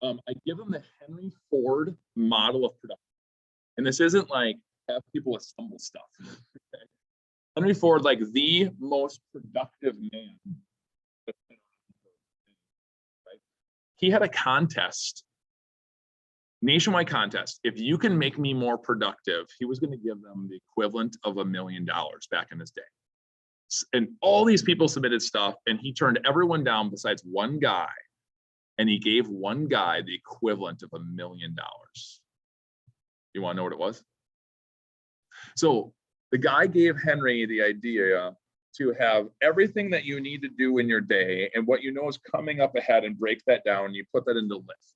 Speaker 1: I give them the Henry Ford model of production. And this isn't like have people assemble stuff. Okay. Henry Ford, like the most productive man. Right? He had a contest, nationwide contest. If you can make me more productive, he was going to give them the equivalent of $1 million back in his day. And all these people submitted stuff, and he turned everyone down besides one guy. And he gave one guy the equivalent of $1 million. You want to know what it was? So the guy gave Henry the idea to have everything that you need to do in your day and what you know is coming up ahead, and break that down, and you put that into lists.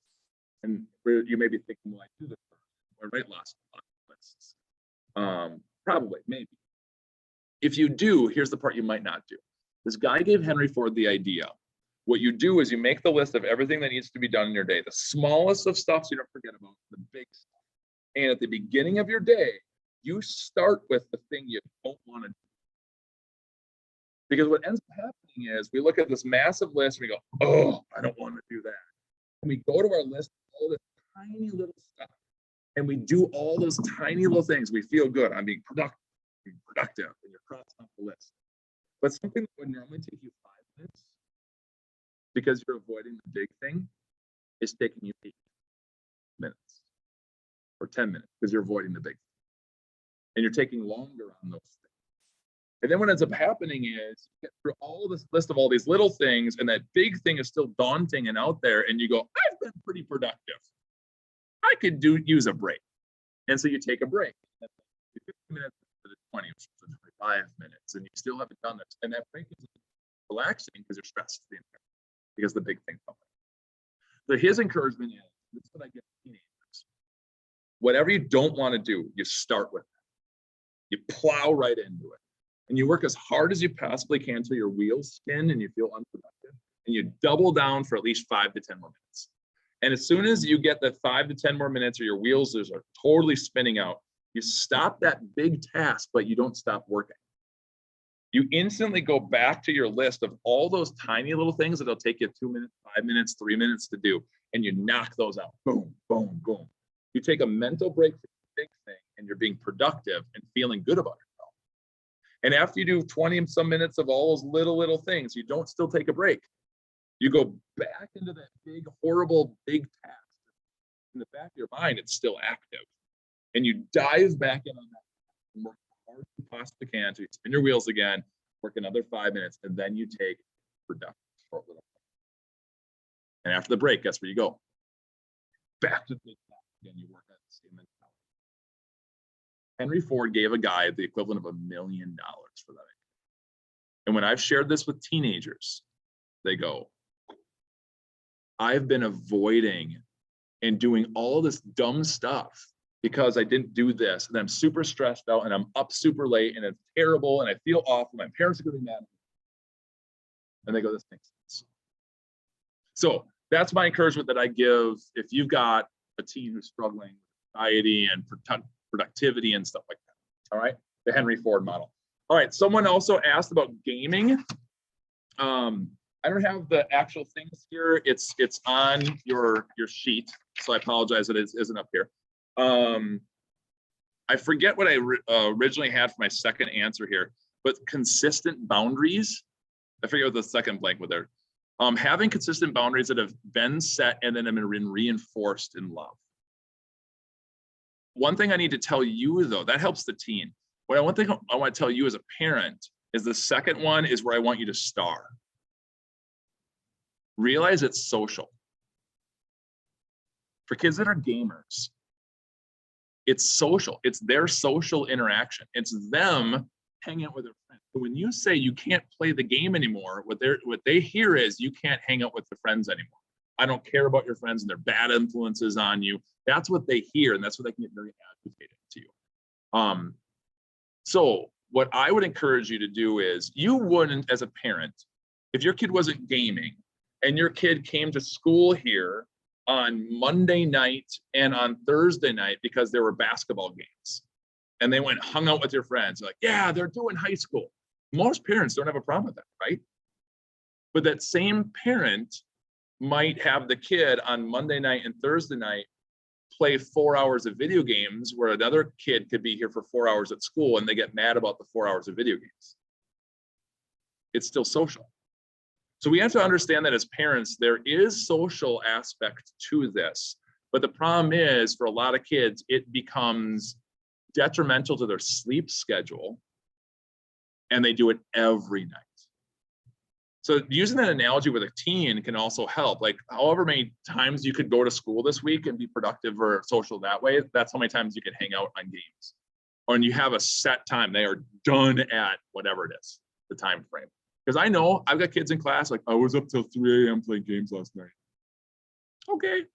Speaker 1: And you may be thinking, well, I do this first, or write lots of lists. Probably, maybe. If you do, here's the part you might not do. This guy gave Henry Ford the idea. What you do is you make the list of everything that needs to be done in your day, the smallest of stuff so you don't forget about the big stuff. And at the beginning of your day, you start with the thing you don't want to do. Because what ends up happening is we look at this massive list and we go, oh, I don't want to do that. And we go to our list, all this tiny little stuff, and we do all those tiny little things. We feel good. I'm being productive, and you're crossing off the list. But something that would normally take you 5 minutes, because you're avoiding the big thing, is taking you 8 minutes or 10 minutes because you're avoiding the big thing. And you're taking longer on those things. And then what ends up happening is you get through all this list of all these little things, and that big thing is still daunting and out there, and you go, I've been pretty productive. I could use a break. And so you take a break. 15 minutes to the 20, 25 minutes, and you still haven't done this. And that break is relaxing because you're stressed because the big thing's coming. So his encouragement is, this is what I get to teenagers. Whatever you don't want to do, you start with it. You plow right into it. And you work as hard as you possibly can till your wheels spin and you feel unproductive. And you double down for at least 5 to 10 more minutes. And as soon as you get the 5 to 10 more minutes, or your wheels are totally spinning out, you stop that big task, but you don't stop working. You instantly go back to your list of all those tiny little things that'll take you 2 minutes, 5 minutes, 3 minutes to do, and you knock those out. Boom, boom, boom. You take a mental break from the big thing, and you're being productive and feeling good about yourself. And after you do 20 some minutes of all those little things, you don't still take a break. You go back into that big, horrible, big task. In the back of your mind, it's still active. And you dive back in on that and work as hard as you possibly can to spin your wheels again, work another 5 minutes, and then you take productive short little break. And after the break, guess where you go? Back to the big task again. You work at the same mentality. Henry Ford gave a guy the equivalent of $1 million for that. And when I've shared this with teenagers, they go, I've been avoiding and doing all this dumb stuff because I didn't do this, and I'm super stressed out, and I'm up super late, and it's terrible, and I feel awful. My parents are going to be mad at me. And they go, this makes sense. So that's my encouragement that I give if you've got a teen who's struggling with anxiety and productivity and stuff like that. All right, the Henry Ford model. All right, someone also asked about gaming. I don't have the actual things here. It's on your sheet, so I apologize that it isn't up here. I forget what I originally had for my second answer here, but consistent boundaries. I forget what the second blank was there. Having consistent boundaries that have been set and then have been reinforced in love. One thing I need to tell you though, that helps the teen. One thing I want to tell you as a parent is the second one is where I want you to star. Realize it's social. For kids that are gamers, it's social. It's their social interaction. It's them hanging out with their friends. But when you say you can't play the game anymore, what they hear is you can't hang out with the friends anymore. I don't care about your friends and their bad influences on you. That's what they hear, and that's what they can get very agitated to you. So what I would encourage you to do is you wouldn't, as a parent, if your kid wasn't gaming and your kid came to school here on Monday night and on Thursday night because there were basketball games and they went hung out with your friends, like, yeah, they're doing high school. Most parents don't have a problem with that, right? But that same parent might have the kid on Monday night and Thursday night play 4 hours of video games where another kid could be here for 4 hours at school and they get mad about the 4 hours of video games. It's still social. So we have to understand that as parents, there is social aspect to this. But the problem is for a lot of kids, it becomes detrimental to their sleep schedule and they do it every night. So using that analogy with a teen can also help. Like however many times you could go to school this week and be productive or social that way, that's how many times you can hang out on games. Or when you have a set time, they are done at whatever it is, the time frame. Because I know I've got kids in class, like I was up till 3 a.m. playing games last night. Okay,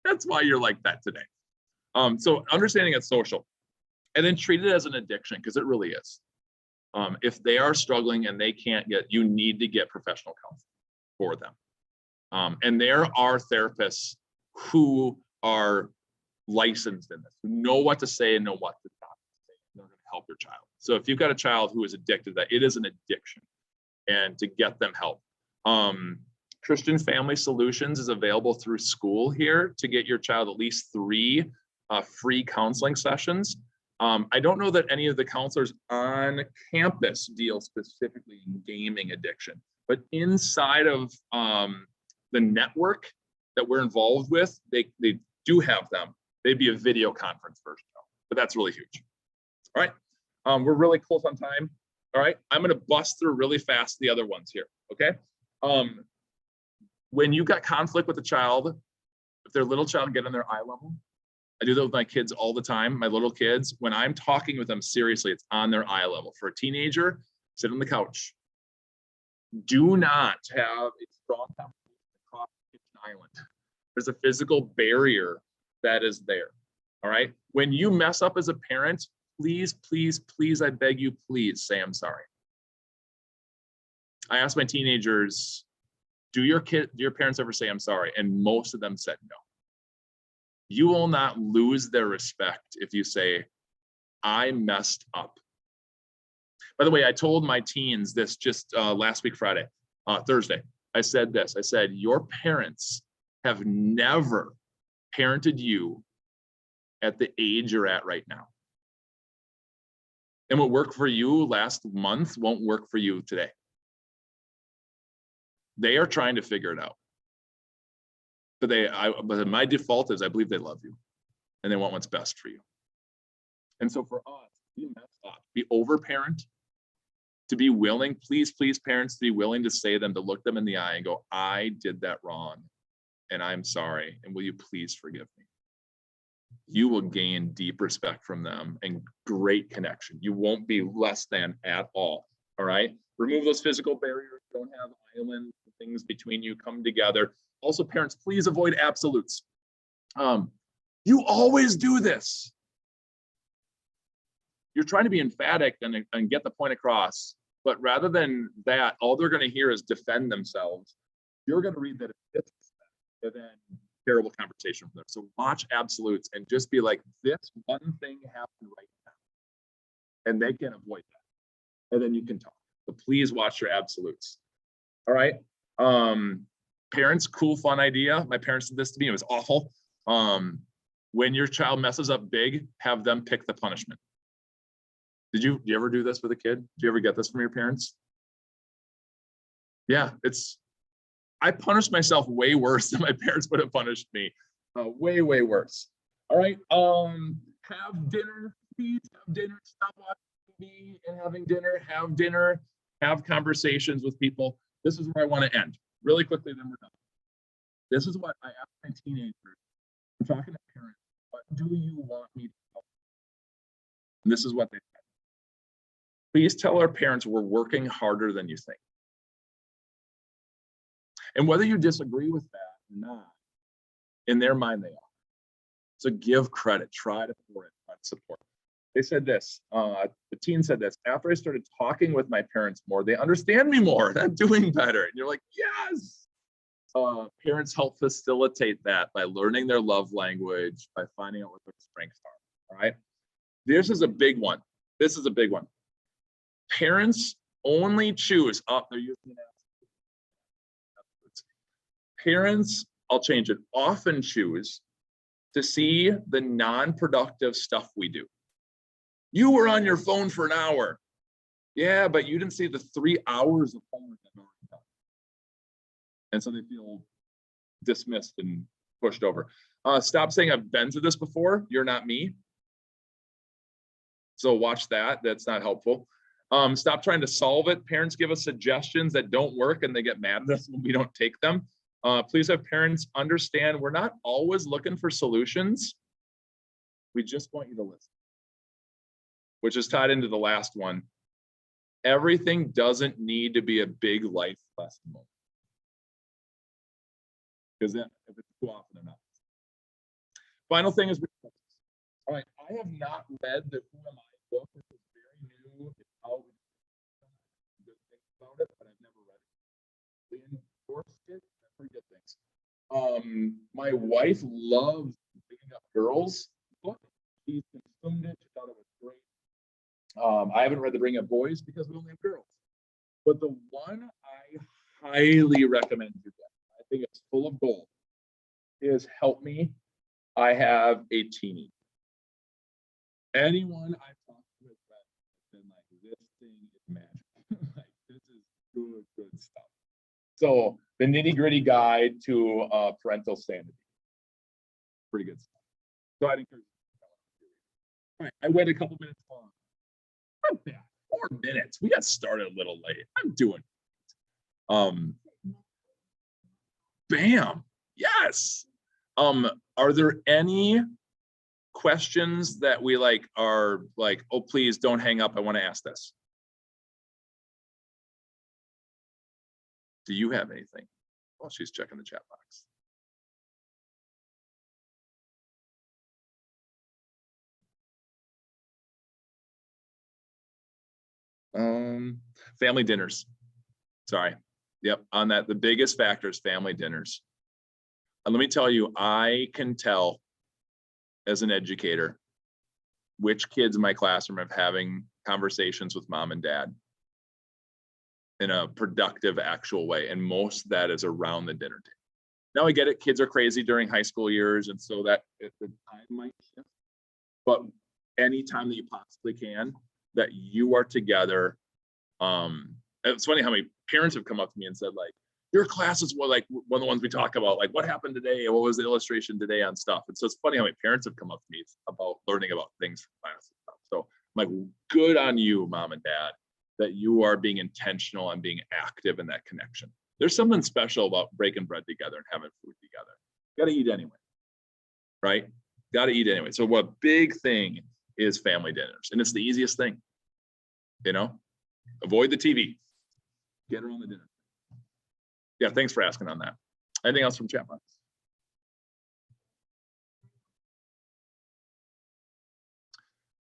Speaker 1: that's why you're like that today. So understanding it's social and then treat it as an addiction because it really is. If they are struggling and they can't get, you need to get professional counseling for them. And there are therapists who are licensed in this, who know what to say and know what to not say. They're going to help your child. So if you've got a child who is addicted, that it is an addiction, and to get them help. Christian Family Solutions is available through school here to get your child at least 3 free counseling sessions. I don't know that any of the counselors on campus deal specifically in gaming addiction, but inside of the network that we're involved with, they do have them. They'd be a video conference version, but that's really huge. All right, we're really close on time. All right, I'm going to bust through really fast the other ones here, okay? When you've got conflict with a child, if their little child get on their eye level, I do that with my kids all the time, my little kids. When I'm talking with them seriously, it's on their eye level. For a teenager, sit on the couch. Do not have a strong conversation across the kitchen island. There's a physical barrier that is there, all right? When you mess up as a parent, please, please, please, I beg you, please say I'm sorry. I asked my teenagers, do your parents ever say I'm sorry? And most of them said no. You will not lose their respect if you say, I messed up. By the way, I told my teens this just last week, Thursday. I said this, I said, your parents have never parented you at the age you're at right now. And what worked for you last month won't work for you today. They are trying to figure it out. But my default is I believe they love you and they want what's best for you. And so for us, be messed up, be over-parent, to be willing, please, parents, to be willing to say them, to look them in the eye and go, I did that wrong and I'm sorry. And will you please forgive me? You will gain deep respect from them and great connection. You won't be less than at all. All right. Remove those physical barriers. Don't have islands, things between you. Come together. Also, parents, please avoid absolutes. You always do this. You're trying to be emphatic and get the point across, but rather than that, all they're going to hear is defend themselves. You're going to read that it's and then terrible conversation from them. So watch absolutes and just be like, this one thing happened right now. And they can avoid that. And then you can talk. But please watch your absolutes. All right. Parents, cool, fun idea. My parents did this to me. It was awful. When your child messes up big, have them pick the punishment. Did you ever do this with a kid? Did you ever get this from your parents? Yeah, I punished myself way worse than my parents would have punished me. Way, way worse. All right. Have dinner, please have dinner. Stop watching TV and having dinner. Have dinner. Have conversations with people. This is where I want to end. Really quickly, then we're done. This is what I ask my teenagers. I'm talking to parents. What do you want me to tell? And this is what they said. Please tell our parents we're working harder than you think. And whether you disagree with that or not, in their mind they are. So give credit, try to pour it, try to support. They said this, the teen said this, after I started talking with my parents more, they understand me more, and I'm doing better. And you're like, yes. Parents help facilitate that by learning their love language, by finding out what their strengths are, all right? This is a big one. This is a big one. Parents only choose, they're using an parents, I'll change it, often choose to see the non-productive stuff we do. You were on your phone for an hour. Yeah, but you didn't see the 3 hours of homework I've already done. And so they feel dismissed and pushed over. Stop saying I've been through this before. You're not me. So watch that. That's not helpful. Stop trying to solve it. Parents give us suggestions that don't work and they get mad at us when we don't take them. Please have parents understand we're not always looking for solutions. We just want you to listen. Which is tied into the last one. Everything doesn't need to be a big life lesson moment. Because then if it's too often enough. Final thing is, all right, I have not read the Who Am I book. This is very new. It's out. Good things about it, but I've never read it. We endorsed it. Pretty good things. My wife loves Picking Up Girls book. She's consumed it. She thought it was great. I haven't read the Bring Up Boys because we only have girls. But the one I highly recommend you get, I think it's full of gold, is Help Me, I Have a Teenie. Anyone I've talked to has been like, this thing is magic. Like, this is good stuff. So the nitty-gritty guide to parental sanity. Pretty good stuff. So I'd encourage you. All right, I waited a couple minutes long. Not bad. 4 minutes. We got started a little late. I'm doing it. Bam. Yes. Are there any questions that we are like, oh, please don't hang up. I want to ask this. Do you have anything? Well, she's checking the chat box. Family dinners. Sorry. Yep. On that, the biggest factor is family dinners. And let me tell you, I can tell as an educator which kids in my classroom are having conversations with mom and dad in a productive, actual way. And most of that is around the dinner table. Now I get it, kids are crazy during high school years, and so that the time might shift. But anytime that you possibly can, that you are together. It's funny how many parents have come up to me and said, like, your classes were like one of the ones we talk about, like what happened today? What was the illustration today on stuff? And so it's funny how many parents have come up to me about learning about things from class and stuff. So I'm like, good on you, mom and dad, that you are being intentional and being active in that connection. There's something special about breaking bread together and having food together. Got to eat anyway, right? Got to eat anyway. So what big thing is family dinners, and it's the easiest thing. You know, avoid the TV. Get around the dinner. Yeah, thanks for asking on that. Anything else from chat box?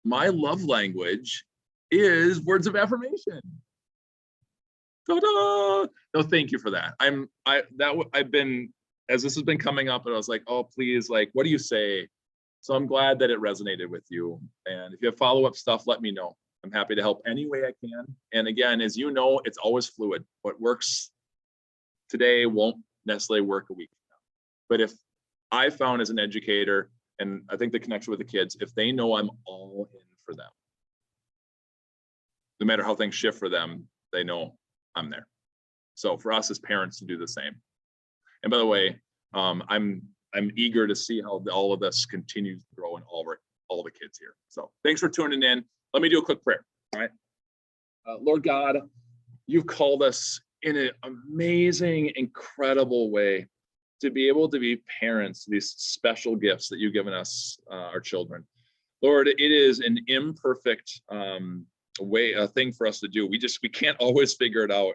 Speaker 1: my love language is words of affirmation. Ta-da! No, thank you for that. I've been, as this has been coming up, and I was like, oh, please, like, what do you say? So I'm glad that it resonated with you. And if you have follow-up stuff, let me know. I'm happy to help any way I can. And again, as you know, it's always fluid. What works today won't necessarily work a week from now. But if I found as an educator, and I think the connection with the kids, if they know I'm all in for them, no matter how things shift for them, they know I'm there. So for us as parents to do the same. And by the way, I'm eager to see how all of this continues to grow in all the kids here. So thanks for tuning in. Let me do a quick prayer. All right. Lord God, you've called us in an amazing, incredible way to be able to be parents to these special gifts that you've given us, our children. Lord, it is an imperfect thing for us to do. We can't always figure it out.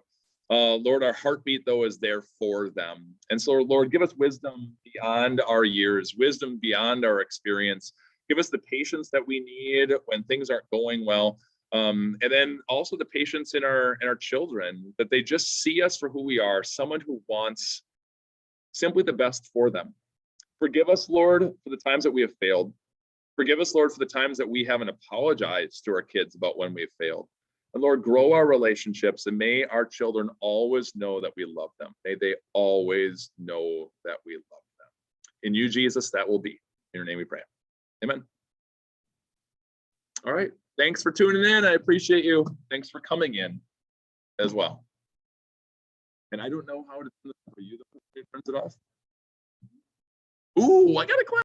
Speaker 1: Lord, our heartbeat though is there for them. And so Lord, give us wisdom beyond our years, wisdom beyond our experience. Give us the patience that we need when things aren't going well. And then also the patience in our children, that they just see us for who we are, someone who wants simply the best for them. Forgive us, Lord, for the times that we have failed. Forgive us, Lord, for the times that we haven't apologized to our kids about when we've failed. And Lord, grow our relationships, and may our children always know that we love them. May they always know that we love them. In you, Jesus, that will be. In your name we pray. Amen. All right. Thanks for tuning in. I appreciate you. Thanks for coming in as well. And I don't know how to turn this off. Are you the person who turns it off? Ooh, I got a clap.